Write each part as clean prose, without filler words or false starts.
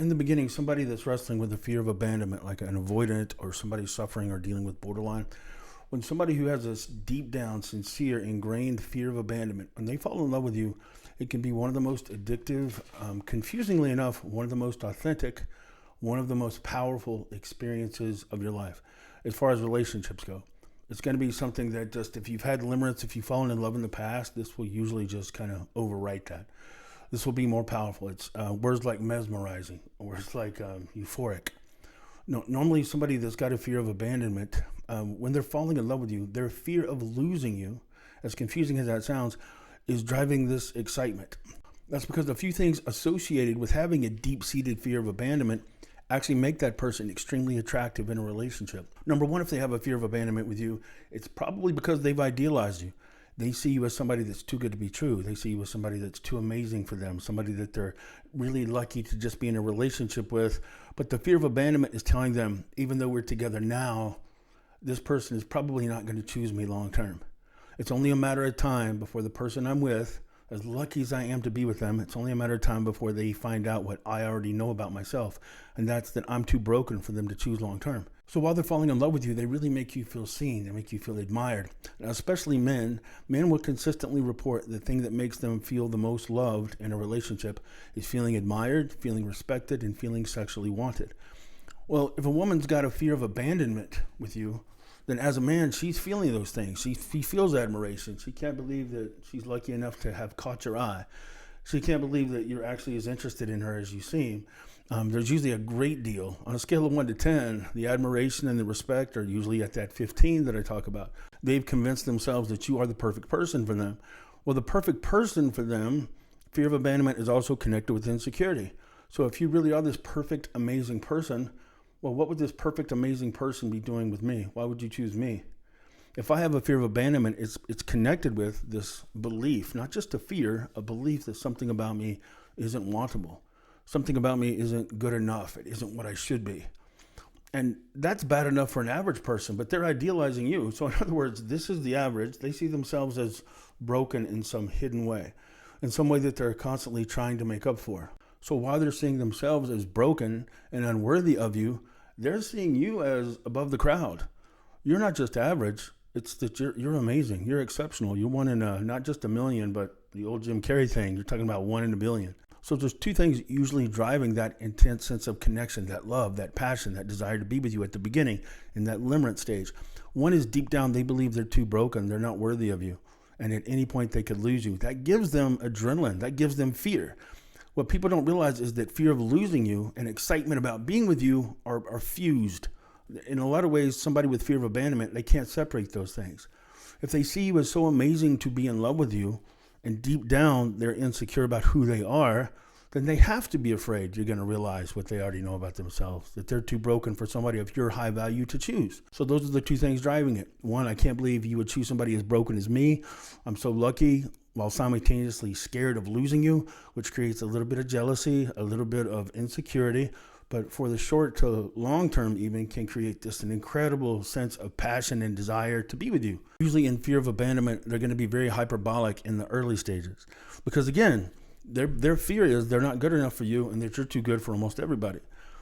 in the beginning, somebody that's wrestling with the fear of abandonment, like an avoidant or somebody suffering or dealing with borderline, when somebody who has this deep down, sincere, ingrained fear of abandonment, when they fall in love with you, it can be one of the most addictive, confusingly enough, one of the most authentic, one of the most powerful experiences of your life as far as relationships go. It's going to be something that just, if you've had limerence, if you've fallen in love in the past, this will usually just kind of overwrite that. This will be more powerful. It's words like mesmerizing, words like euphoric. No, normally somebody that's got a fear of abandonment, when they're falling in love with you, their fear of losing you, as confusing as that sounds, is driving this excitement. That's because a few things associated with having a deep-seated fear of abandonment actually make that person extremely attractive in a relationship. Number one, if they have a fear of abandonment with you, it's probably because they've idealized you. They see you as somebody that's too good to be true. They see you as somebody that's too amazing for them, somebody that they're really lucky to just be in a relationship with. But the fear of abandonment is telling them, even though we're together now, this person is probably not going to choose me long term. It's only a matter of time before the person I'm with, as lucky as I am to be with them, it's only a matter of time before they find out what I already know about myself. And that's that I'm too broken for them to choose long term. So while they're falling in love with you, they really make you feel seen. They make you feel admired. Now, especially men will consistently report the thing that makes them feel the most loved in a relationship is feeling admired, feeling respected, and feeling sexually wanted. Well, if a woman's got a fear of abandonment with you, then as a man, she's feeling those things. She feels admiration. She can't believe that she's lucky enough to have caught your eye. She can't believe that you're actually as interested in her as you seem. There's usually a great deal. On a scale of 1 to 10, the admiration and the respect are usually at that 15 that I talk about. They've convinced themselves that you are the perfect person for them. Well, the perfect person for them, fear of abandonment is also connected with insecurity. So if you really are this perfect, amazing person, well, what would this perfect, amazing person be doing with me? Why would you choose me? If I have a fear of abandonment, it's connected with this belief, not just a fear, a belief that something about me isn't wantable. Something about me isn't good enough. It isn't what I should be. And that's bad enough for an average person, but they're idealizing you. So in other words, this is the average. They see themselves as broken in some hidden way, in some way that they're constantly trying to make up for. So while they're seeing themselves as broken and unworthy of you, they're seeing you as above the crowd. You're not just average. It's that you're amazing. You're exceptional. You're one in not just a million, but the old Jim Carrey thing. You're talking about 1 in a billion. So there's two things usually driving that intense sense of connection, that love, that passion, that desire to be with you at the beginning in that limerence stage. One is deep down, they believe they're too broken. They're not worthy of you. And at any point they could lose you. That gives them adrenaline. That gives them fear. What people don't realize is that fear of losing you and excitement about being with you are fused. In a lot of ways, somebody with fear of abandonment, they can't separate those things. If they see you as so amazing to be in love with you, and deep down they're insecure about who they are, then they have to be afraid you're going to realize what they already know about themselves, that they're too broken for somebody of your high value to choose. So those are the two things driving it. One, I can't believe you would choose somebody as broken as me. I'm so lucky, while simultaneously scared of losing you, which creates a little bit of jealousy, a little bit of insecurity, but for the short to long term even can create just an incredible sense of passion and desire to be with you. Usually in fear of abandonment, they're going to be very hyperbolic in the early stages because again, their fear is they're not good enough for you and that you're too good for almost everybody.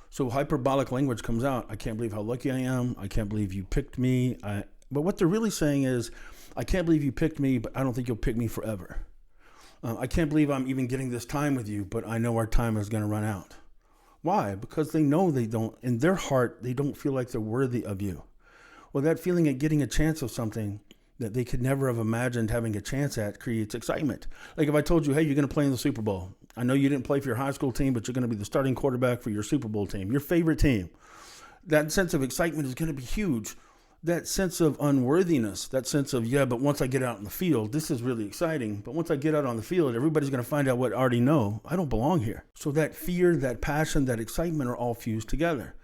So hyperbolic language comes out. I can't believe how lucky I am. I can't believe you picked me. But what they're really saying is, I can't believe you picked me, but I don't think you'll pick me forever. I can't believe I'm even getting this time with you, but I know our time is going to run out. Why? Because they know they don't, in their heart, they don't feel like they're worthy of you. Well, that feeling of getting a chance of something that they could never have imagined having a chance at creates excitement. Like if I told you, hey, you're going to play in the Super Bowl. I know you didn't play for your high school team, but you're going to be the starting quarterback for your Super Bowl team, your favorite team. That sense of excitement is going to be huge. That sense of unworthiness, that sense of, yeah, but once I get out in the field, this is really exciting. But once I get out on the field, everybody's going to find out what I already know. I don't belong here. So that fear, that passion, that excitement are all fused together.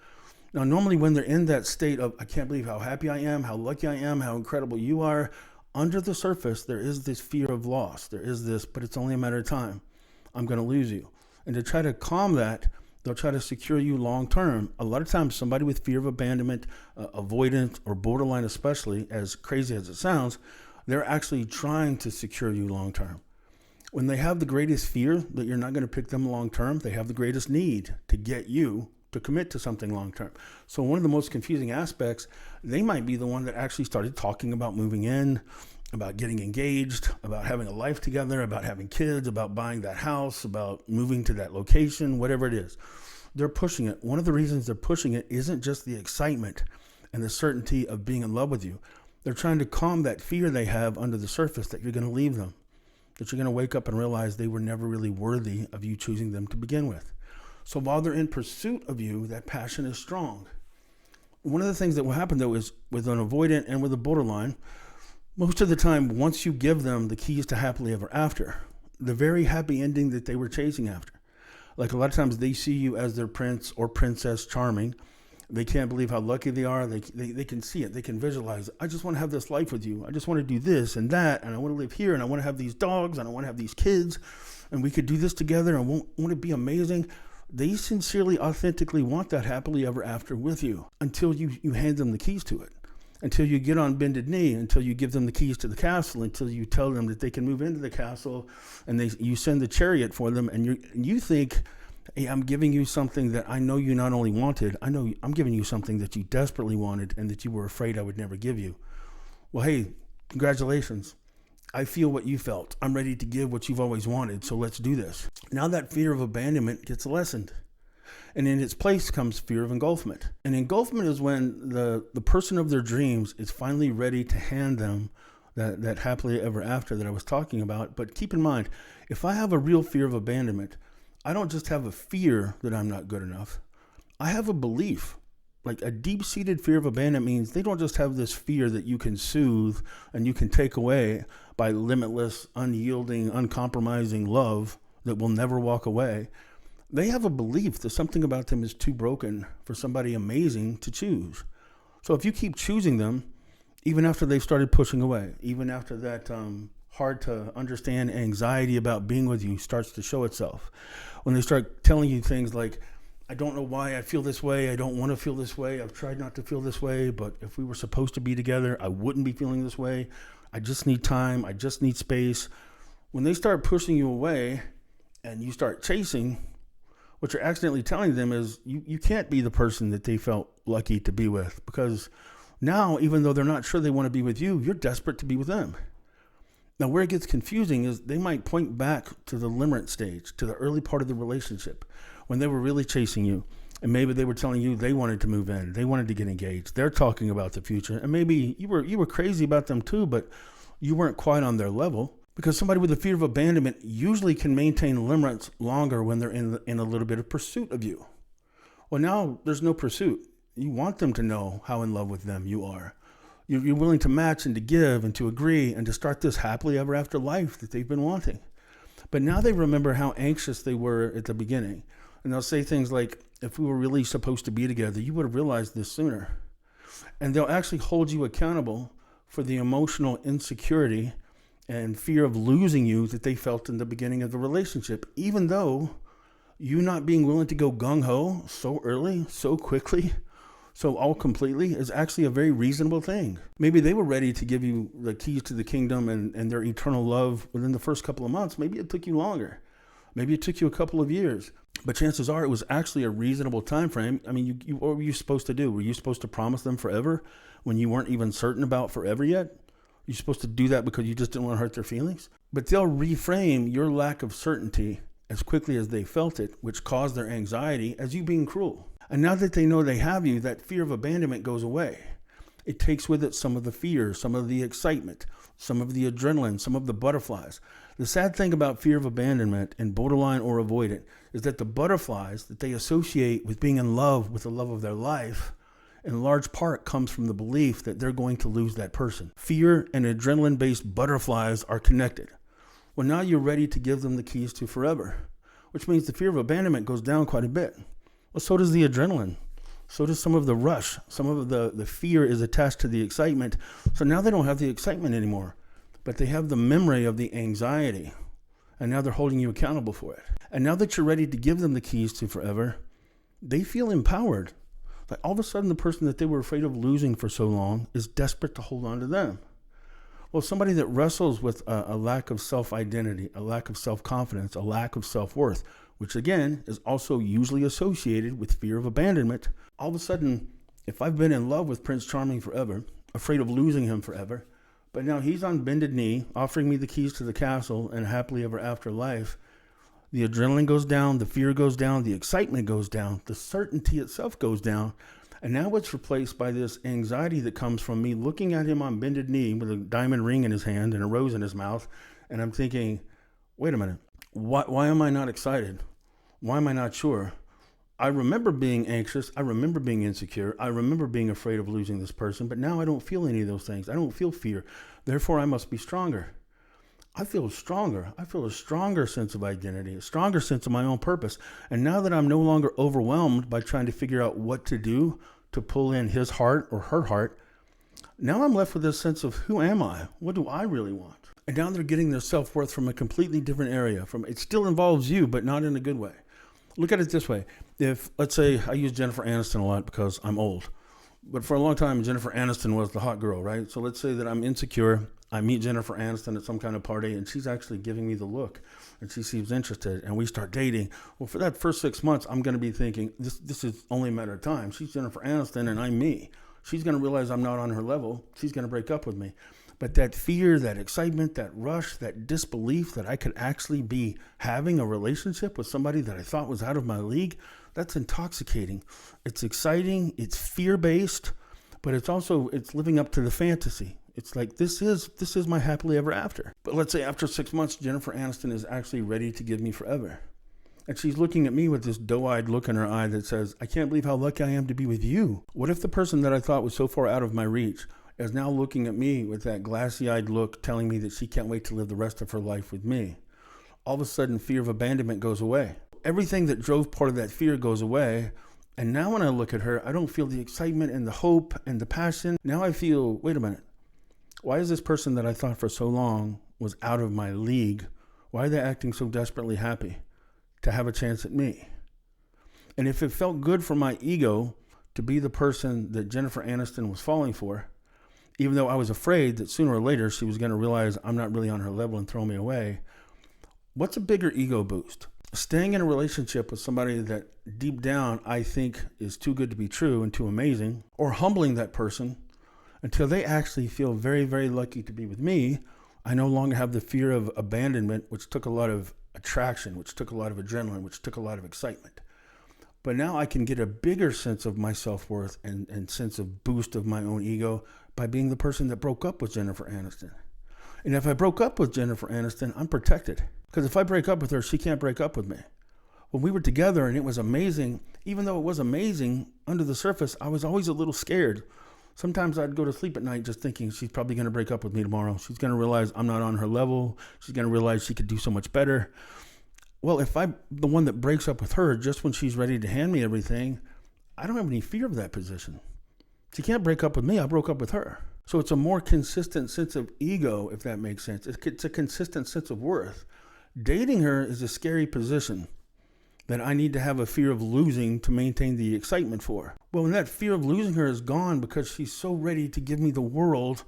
Now, normally when they're in that state of, I can't believe how happy I am, how lucky I am, how incredible you are, under the surface, there is this fear of loss. There is this, but it's only a matter of time. I'm going to lose you. And to try to calm that, they'll try to secure you long term. A lot of times somebody with fear of abandonment, avoidant, or borderline especially, as crazy as it sounds, they're actually trying to secure you long term. When they have the greatest fear that you're not going to pick them long term, they have the greatest need to get you to commit to something long term. So one of the most confusing aspects, they might be the one that actually started talking about moving in, about getting engaged, about having a life together, about having kids, about buying that house, about moving to that location, whatever it is. They're pushing it. One of the reasons they're pushing it isn't just the excitement and the certainty of being in love with you. They're trying to calm that fear they have under the surface that you're going to leave them, that you're going to wake up and realize they were never really worthy of you choosing them to begin with. So while they're in pursuit of you, that passion is strong. One of the things that will happen, though, is with an avoidant and with a borderline, most of the time, once you give them the keys to happily ever after, the very happy ending that they were chasing after, like a lot of times they see you as their prince or princess charming. They can't believe how lucky they are. They can see it. They can visualize, I just want to have this life with you. I just want to do this and that. And I want to live here. And I want to have these dogs. And I want to have these kids. And we could do this together. And won't it be amazing? They sincerely, authentically want that happily ever after with you until you hand them the keys to it, until you get on bended knee, until you give them the keys to the castle, until you tell them that they can move into the castle, and you send the chariot for them, and you think, hey, I'm giving you something that I know you not only wanted, I know I'm giving you something that you desperately wanted and that you were afraid I would never give you. Well, hey, congratulations. I feel what you felt. I'm ready to give what you've always wanted, so let's do this. Now that fear of abandonment gets lessened. And in its place comes fear of engulfment. And engulfment is when the person of their dreams is finally ready to hand them that happily ever after that I was talking about. But keep in mind, if I have a real fear of abandonment, I don't just have a fear that I'm not good enough. I have a belief. Like a deep-seated fear of abandonment means they don't just have this fear that you can soothe and you can take away by limitless, unyielding, uncompromising love that will never walk away. They have a belief that something about them is too broken for somebody amazing to choose. So if you keep choosing them, even after they've started pushing away, even after that hard to understand anxiety about being with you starts to show itself, when they start telling you things like, I don't know why I feel this way. I don't want to feel this way. I've tried not to feel this way, but if we were supposed to be together, I wouldn't be feeling this way. I just need time. I just need space. When they start pushing you away and you start chasing, what you're accidentally telling them is you can't be the person that they felt lucky to be with, because now, even though they're not sure they want to be with you, you're desperate to be with them. Now, where it gets confusing is they might point back to the limerence stage, to the early part of the relationship, when they were really chasing you. And maybe they were telling you they wanted to move in, they wanted to get engaged. They're talking about the future. And maybe you were crazy about them too, but you weren't quite on their level. Because somebody with a fear of abandonment usually can maintain limerence longer when they're in a little bit of pursuit of you. Well, now there's no pursuit. You want them to know how in love with them you are. You're willing to match and to give and to agree and to start this happily ever after life that they've been wanting. But now they remember how anxious they were at the beginning. And they'll say things like, if we were really supposed to be together, you would have realized this sooner. And they'll actually hold you accountable for the emotional insecurity and fear of losing you that they felt in the beginning of the relationship, even though you not being willing to go gung-ho so early, so quickly, so all completely is actually a very reasonable thing. Maybe they were ready to give you the keys to the kingdom and their eternal love within the first couple of months. Maybe it took you longer. Maybe it took you a couple of years. But chances are it was actually a reasonable time frame. I mean, what were you supposed to do? Were you supposed to promise them forever when you weren't even certain about forever yet? You're supposed to do that because you just didn't want to hurt their feelings? But they'll reframe your lack of certainty as quickly as they felt it, which caused their anxiety, as you being cruel. And now that they know they have you, that fear of abandonment goes away. It takes with it some of the fear, some of the excitement, some of the adrenaline, some of the butterflies. The sad thing about fear of abandonment and borderline or avoidant is that the butterflies that they associate with being in love with the love of their life in large part comes from the belief that they're going to lose that person. Fear and adrenaline-based butterflies are connected. Well, now you're ready to give them the keys to forever, which means the fear of abandonment goes down quite a bit. Well, so does the adrenaline. So does some of the rush. Some of the fear is attached to the excitement. So now they don't have the excitement anymore, but they have the memory of the anxiety. And now they're holding you accountable for it. And now that you're ready to give them the keys to forever, they feel empowered. Like all of a sudden, the person that they were afraid of losing for so long is desperate to hold on to them. Well, somebody that wrestles with a lack of self-identity, a lack of self-confidence, a lack of self-worth, which again is also usually associated with fear of abandonment. All of a sudden, if I've been in love with Prince Charming forever, afraid of losing him forever, but now he's on bended knee, offering me the keys to the castle and a happily ever after life, the adrenaline goes down, the fear goes down, the excitement goes down, the certainty itself goes down. And now it's replaced by this anxiety that comes from me looking at him on bended knee with a diamond ring in his hand and a rose in his mouth. And I'm thinking, wait a minute, why am I not excited? Why am I not sure? I remember being anxious. I remember being insecure. I remember being afraid of losing this person. But now I don't feel any of those things. I don't feel fear. Therefore, I must be stronger. I feel stronger. I feel a stronger sense of identity, a stronger sense of my own purpose. And now that I'm no longer overwhelmed by trying to figure out what to do to pull in his heart or her heart, now I'm left with this sense of who am I? What do I really want? And now they're getting their self-worth from a completely different area. It still involves you, but not in a good way. Look at it this way. If, let's say, I use Jennifer Aniston a lot because I'm old. But for a long time, Jennifer Aniston was the hot girl, right? So let's say that I'm insecure. I meet Jennifer Aniston at some kind of party, and she's actually giving me the look, and she seems interested, and we start dating. Well, for that first 6 months, I'm going to be thinking, this is only a matter of time. She's Jennifer Aniston, and I'm me. She's going to realize I'm not on her level. She's going to break up with me. But that fear, that excitement, that rush, that disbelief that I could actually be having a relationship with somebody that I thought was out of my league, that's intoxicating. It's exciting. It's fear-based, but it's living up to the fantasy. It's like, this is my happily ever after. But let's say after 6 months, Jennifer Aniston is actually ready to give me forever. And she's looking at me with this doe-eyed look in her eye that says, I can't believe how lucky I am to be with you. What if the person that I thought was so far out of my reach is now looking at me with that glassy-eyed look telling me that she can't wait to live the rest of her life with me? All of a sudden, fear of abandonment goes away. Everything that drove part of that fear goes away. And now when I look at her, I don't feel the excitement and the hope and the passion. Now I feel, wait a minute. Why is this person that I thought for so long was out of my league, why are they acting so desperately happy to have a chance at me? And if it felt good for my ego to be the person that Jennifer Aniston was falling for, even though I was afraid that sooner or later she was going to realize I'm not really on her level and throw me away, what's a bigger ego boost? Staying in a relationship with somebody that deep down I think is too good to be true and too amazing, or humbling that person until they actually feel very, very lucky to be with me. I no longer have the fear of abandonment, which took a lot of attraction, which took a lot of adrenaline, which took a lot of excitement. But now I can get a bigger sense of my self-worth and sense of boost of my own ego by being the person that broke up with Jennifer Aniston. And if I broke up with Jennifer Aniston, I'm protected. Because if I break up with her, she can't break up with me. When we were together and it was amazing, even though it was amazing, under the surface, I was always a little scared. Sometimes I'd go to sleep at night just thinking she's probably going to break up with me tomorrow. She's going to realize I'm not on her level. She's going to realize she could do so much better. Well, if I'm the one that breaks up with her just when she's ready to hand me everything, I don't have any fear of that position. She can't break up with me. I broke up with her. So it's a more consistent sense of ego, if that makes sense. It's a consistent sense of worth. Dating her is a scary position that I need to have a fear of losing to maintain the excitement for. Well, when that fear of losing her is gone because she's so ready to give me the world,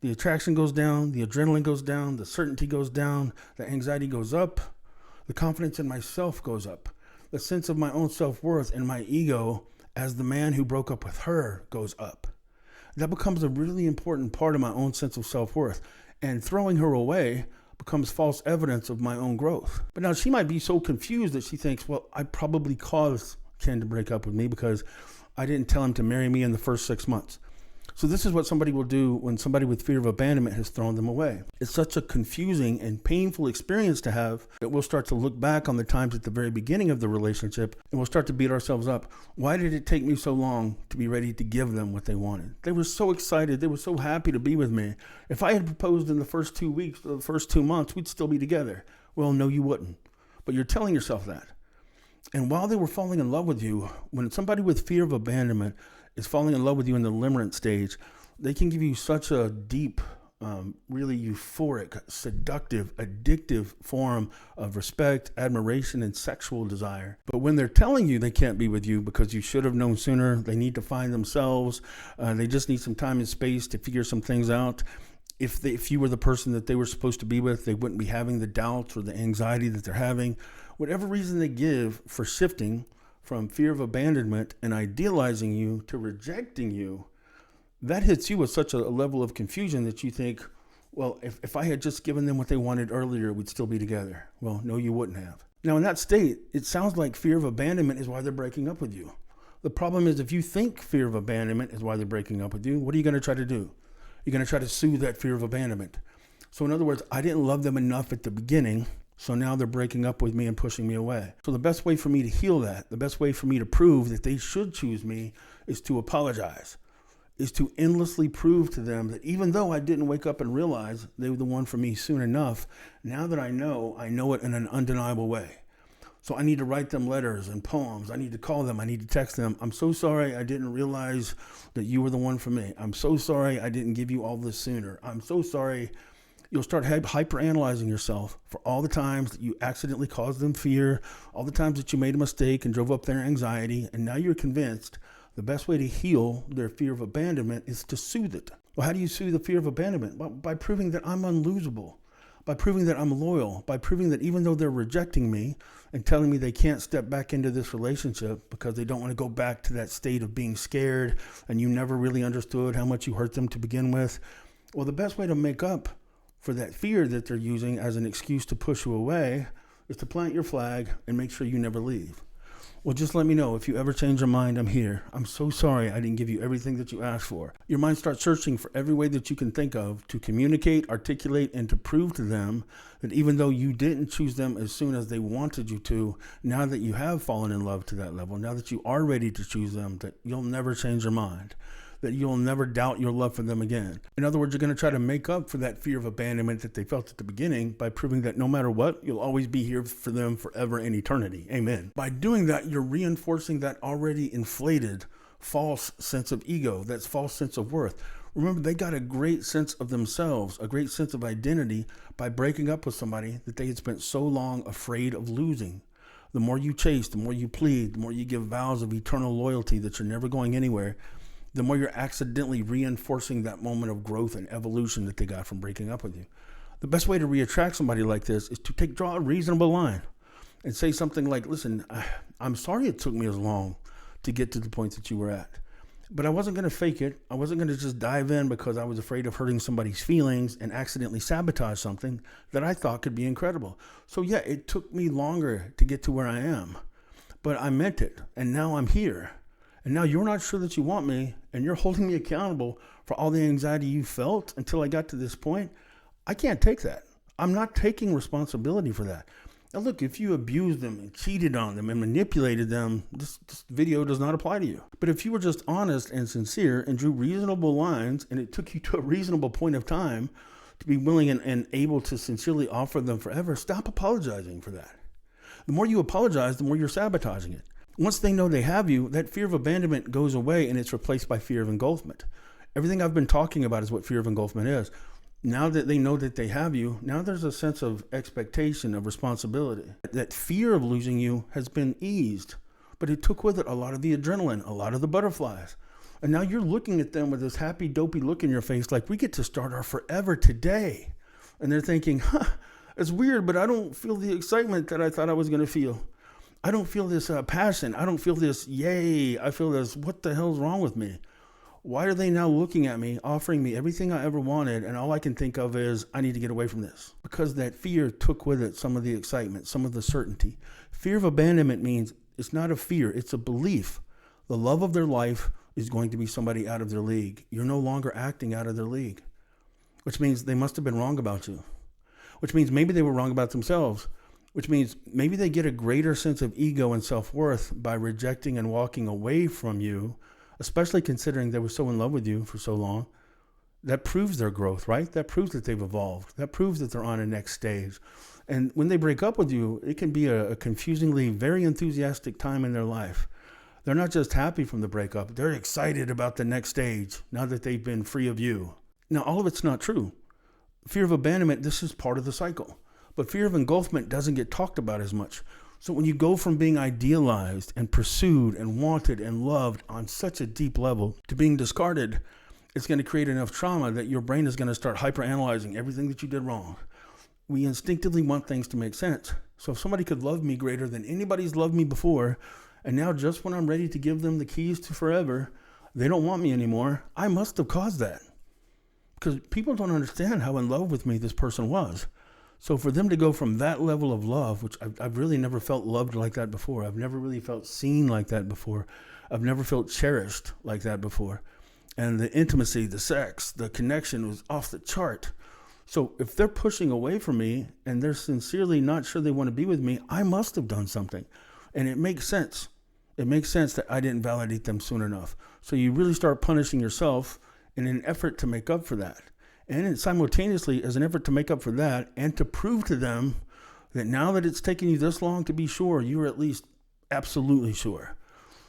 the attraction goes down, the adrenaline goes down, the certainty goes down, the anxiety goes up, the confidence in myself goes up. The sense of my own self-worth and my ego as the man who broke up with her goes up. That becomes a really important part of my own sense of self-worth. And throwing her away becomes false evidence of my own growth. But now she might be so confused that she thinks, well, I probably caused Ken to break up with me because I didn't tell him to marry me in the first 6 months. So this is what somebody will do when somebody with fear of abandonment has thrown them away. It's such a confusing and painful experience to have that we'll start to look back on the times at the very beginning of the relationship and we'll start to beat ourselves up. Why did it take me so long to be ready to give them what they wanted? They were so excited. They were so happy to be with me. If I had proposed in the first 2 weeks or the first 2 months, we'd still be together. Well, no, you wouldn't. But you're telling yourself that. And while they were falling in love with you, when somebody with fear of abandonment is falling in love with you in the limerent stage, they can give you such a deep, really euphoric, seductive, addictive form of respect, admiration, and sexual desire. But when they're telling you they can't be with you because you should have known sooner, they need to find themselves, they just need some time and space to figure some things out, if you were the person that they were supposed to be with, they wouldn't be having the doubts or the anxiety that they're having. Whatever reason they give for shifting from fear of abandonment and idealizing you to rejecting you, that hits you with such a level of confusion that you think, well, if I had just given them what they wanted earlier, we'd still be together. Well, no, you wouldn't have. Now, in that state, it sounds like fear of abandonment is why they're breaking up with you. The problem is, if you think fear of abandonment is why they're breaking up with you, what are you going to try to do? You're going to try to soothe that fear of abandonment. So in other words, I didn't love them enough at the beginning, so now they're breaking up with me and pushing me away. So the best way for me to heal that, the best way for me to prove that they should choose me, is to apologize, is to endlessly prove to them that even though I didn't wake up and realize they were the one for me soon enough, now that I know it in an undeniable way. So I need to write them letters and poems. I need to call them. I need to text them. I'm so sorry I didn't realize that you were the one for me. I'm so sorry I didn't give you all this sooner. I'm so sorry. You'll start hyper-analyzing yourself for all the times that you accidentally caused them fear, all the times that you made a mistake and drove up their anxiety, and now you're convinced the best way to heal their fear of abandonment is to soothe it. Well, how do you soothe the fear of abandonment? Well, by proving that I'm unlosable, by proving that I'm loyal, by proving that even though they're rejecting me and telling me they can't step back into this relationship because they don't want to go back to that state of being scared and you never really understood how much you hurt them to begin with. Well, the best way to make up for that fear that they're using as an excuse to push you away is to plant your flag and make sure you never leave. Well, just let me know if you ever change your mind. I'm here. I'm so sorry I didn't give you everything that you asked for. Your mind starts searching for every way that you can think of to communicate, articulate, and to prove to them that even though you didn't choose them as soon as they wanted you to, now that you have fallen in love to that level, now that you are ready to choose them, that you'll never change your mind, that you'll never doubt your love for them again. In other words, you're going to try to make up for that fear of abandonment that they felt at the beginning by proving that no matter what, you'll always be here for them forever and eternity. Amen. By doing that, you're reinforcing that already inflated false sense of ego, that false sense of worth. Remember, they got a great sense of themselves, a great sense of identity by breaking up with somebody that they had spent so long afraid of losing. The more you chase, the more you plead, the more you give vows of eternal loyalty that you're never going anywhere, the more you're accidentally reinforcing that moment of growth and evolution that they got from breaking up with you. The best way to reattract somebody like this is to draw a reasonable line and say something like, listen, I'm sorry it took me as long to get to the point that you were at, but I wasn't going to fake it. I wasn't going to just dive in because I was afraid of hurting somebody's feelings and accidentally sabotage something that I thought could be incredible. So yeah, it took me longer to get to where I am, but I meant it. And now I'm here. And now you're not sure that you want me, and you're holding me accountable for all the anxiety you felt until I got to this point. I can't take that. I'm not taking responsibility for that. Now look, if you abused them and cheated on them and manipulated them, this video does not apply to you. But if you were just honest and sincere and drew reasonable lines, and it took you to a reasonable point of time to be willing and able to sincerely offer them forever, stop apologizing for that. The more you apologize, the more you're sabotaging it. Once they know they have you, that fear of abandonment goes away and it's replaced by fear of engulfment. Everything I've been talking about is what fear of engulfment is. Now that they know that they have you, now there's a sense of expectation, of responsibility. That fear of losing you has been eased, but it took with it a lot of the adrenaline, a lot of the butterflies. And now you're looking at them with this happy, dopey look in your face like, we get to start our forever today. And they're thinking, it's weird, but I don't feel the excitement that I thought I was going to feel. I don't feel this passion. I don't feel this, yay. I feel this, what the hell's wrong with me? Why are they now looking at me, offering me everything I ever wanted, and all I can think of is, I need to get away from this? Because that fear took with it some of the excitement, some of the certainty. Fear of abandonment means it's not a fear, it's a belief. The love of their life is going to be somebody out of their league. You're no longer acting out of their league, which means they must have been wrong about you, which means maybe they were wrong about themselves, which means maybe they get a greater sense of ego and self-worth by rejecting and walking away from you, especially considering they were so in love with you for so long. That proves their growth, right? That proves that they've evolved. That proves that they're on a next stage. And when they break up with you, it can be a confusingly very enthusiastic time in their life. They're not just happy from the breakup, they're excited about the next stage now that they've been free of you. Now, all of it's not true. Fear of abandonment, this is part of the cycle. But fear of engulfment doesn't get talked about as much. So when you go from being idealized and pursued and wanted and loved on such a deep level to being discarded, it's going to create enough trauma that your brain is going to start hyper-analyzing everything that you did wrong. We instinctively want things to make sense. So if somebody could love me greater than anybody's loved me before, and now just when I'm ready to give them the keys to forever, they don't want me anymore, I must have caused that. Because people don't understand how in love with me this person was. So for them to go from that level of love, which I've really never felt loved like that before. I've never really felt seen like that before. I've never felt cherished like that before. And the intimacy, the sex, the connection was off the chart. So if they're pushing away from me and they're sincerely not sure they want to be with me, I must have done something. And it makes sense. It makes sense that I didn't validate them soon enough. So you really start punishing yourself in an effort to make up for that. And simultaneously, as an effort to make up for that and to prove to them that now that it's taken you this long to be sure, you're at least absolutely sure.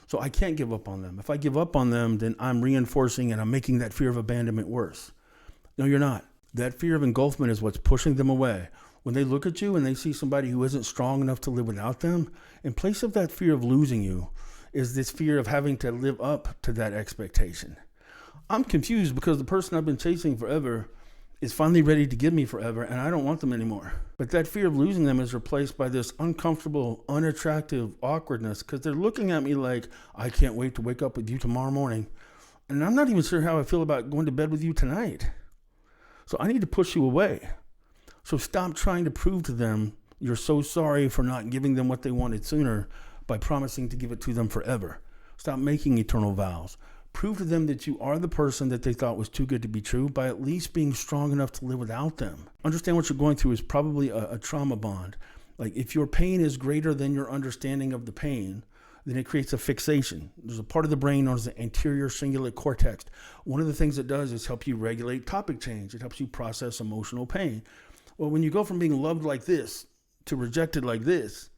So I can't give up on them. If I give up on them, then I'm reinforcing and I'm making that fear of abandonment worse. No, you're not. That fear of engulfment is what's pushing them away. When they look at you and they see somebody who isn't strong enough to live without them, in place of that fear of losing you is this fear of having to live up to that expectation. I'm confused because the person I've been chasing forever is finally ready to give me forever, and I don't want them anymore. But that fear of losing them is replaced by this uncomfortable, unattractive awkwardness because they're looking at me like, I can't wait to wake up with you tomorrow morning. And I'm not even sure how I feel about going to bed with you tonight. So I need to push you away. So stop trying to prove to them you're so sorry for not giving them what they wanted sooner by promising to give it to them forever. Stop making eternal vows. Prove to them that you are the person that they thought was too good to be true by at least being strong enough to live without them. Understand what you're going through is probably a trauma bond. Like if your pain is greater than your understanding of the pain, then it creates a fixation. There's a part of the brain known as the anterior cingulate cortex. One of the things it does is help you regulate topic change. It helps you process emotional pain. Well, when you go from being loved like this to rejected like this,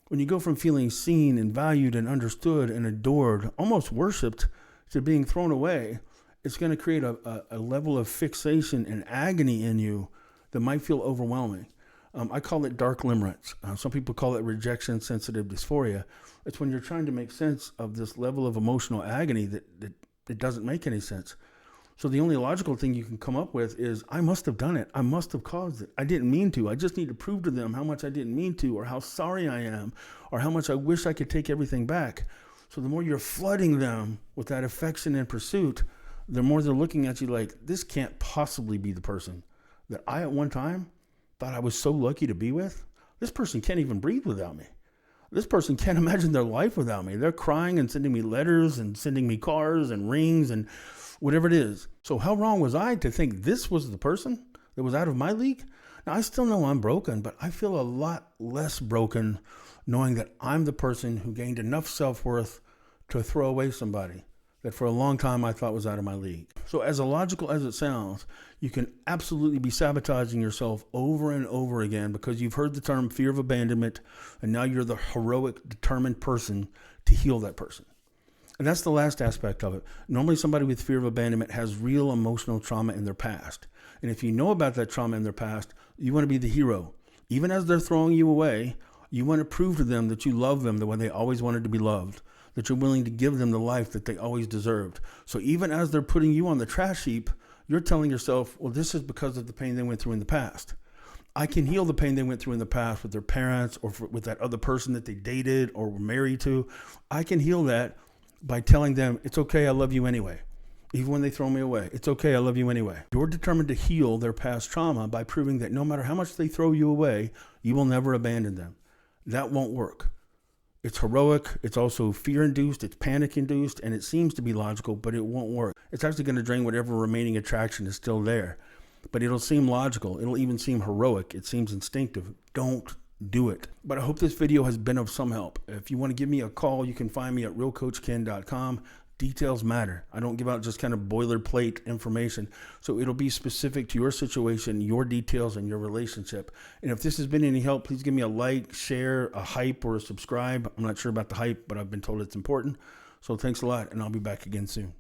when you go from feeling seen and valued and understood and adored, almost worshipped, to being thrown away, it's going to create a level of fixation and agony in you that might feel overwhelming. I call it dark limerence. Some people call it rejection sensitive dysphoria. It's when you're trying to make sense of this level of emotional agony that doesn't make any sense. So the only logical thing you can come up with is, I must have done it. I must have caused it. I didn't mean to. I just need to prove to them how much I didn't mean to, or how sorry I am, or how much I wish I could take everything back. So the more you're flooding them with that affection and pursuit, the more they're looking at you like, this can't possibly be the person that I at one time thought I was so lucky to be with. This person can't even breathe without me. This person can't imagine their life without me. They're crying and sending me letters and sending me cars and rings and whatever it is. So how wrong was I to think this was the person that was out of my league? Now, I still know I'm broken, but I feel a lot less broken knowing that I'm the person who gained enough self-worth to throw away somebody that for a long time I thought was out of my league. So as illogical as it sounds, you can absolutely be sabotaging yourself over and over again because you've heard the term fear of abandonment, and now you're the heroic, determined person to heal that person. And that's the last aspect of it. Normally somebody with fear of abandonment has real emotional trauma in their past. And if you know about that trauma in their past, you want to be the hero. Even as they're throwing you away, you want to prove to them that you love them the way they always wanted to be loved, that you're willing to give them the life that they always deserved. So even as they're putting you on the trash heap, you're telling yourself, well, this is because of the pain they went through in the past. I can heal the pain they went through in the past with their parents or with that other person that they dated or were married to. I can heal that by telling them, it's okay, I love you anyway. Even when they throw me away, it's okay, I love you anyway. You're determined to heal their past trauma by proving that no matter how much they throw you away, you will never abandon them. That won't work. It's heroic, it's also fear-induced, it's panic-induced, and it seems to be logical, but it won't work. It's actually going to drain whatever remaining attraction is still there. But it'll seem logical, it'll even seem heroic, it seems instinctive. Don't do it. But I hope this video has been of some help. If you want to give me a call, you can find me at realcoachken.com. Details matter. I don't give out just kind of boilerplate information. So it'll be specific to your situation, your details, and your relationship. And if this has been any help, please give me a like, share, a hype, or a subscribe. I'm not sure about the hype, but I've been told it's important. So thanks a lot, and I'll be back again soon.